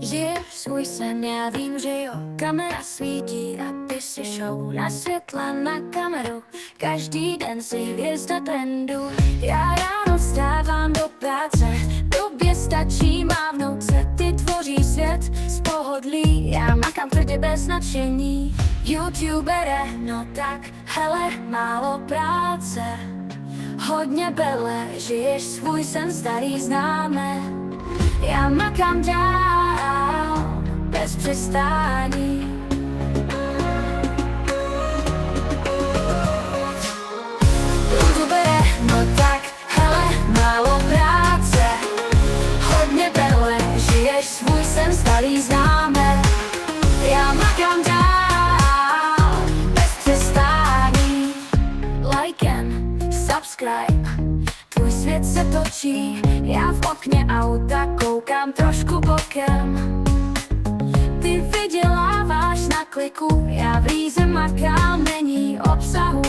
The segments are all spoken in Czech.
Žiješ svůj sen, já vím, že jo. Kamera svítí a ty si show. Na světla, na kameru, každý den si hvězda trendu. Já ráno vstávám do práce, tobě stačí mávnout se. Ty tvoříš svět z pohodlí, já makám tvrdě bez nadšení. YouTubere, no tak, hele, málo práce, hodně bele, žiješ svůj sen, starý známe. Já makám dál, bez přestání. YouTubere, no tak, hele, málo práce, hodně bele, žiješ svůj sen, starý známe. Já makám dál, bez přestání. Likem, subscribe, tvůj svět se točí. Já v okně auta koukám trošku bokem. Ty vyděláváš na kliku, já v rýze makám, není obsahu.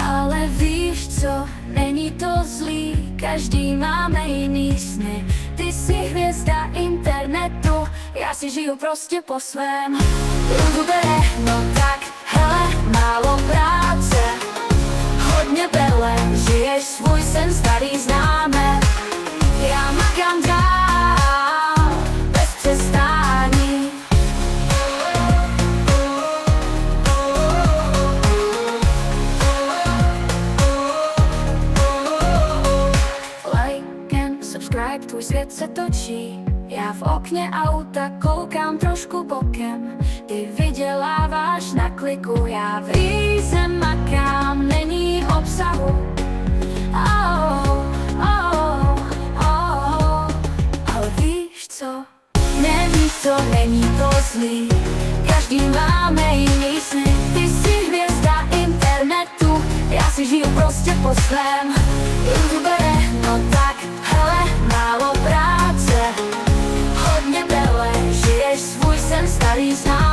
Ale víš co, není to zlý, každý máme jiný sny. Ty jsi hvězda internetu, já si žiju prostě po svém. YouTubere, no tak, hele, málo práce, hodně bele, žiješ svůj sen, starý známe. Já makám dál, bez přestání. Like and subscribe, tvůj svět se točí. Já v okně auta koukám trošku bokem. Ty vyděláváš na kliku, já v rýze makám, není obsahu. Ale víš co, není to zlý, každý máme jiný sny. Ty jsi hvězda internetu, já si žiju prostě po svém. YouTubere, no tak, hele, málo práce, hodně bele, žiješ svůj sen, starý znám.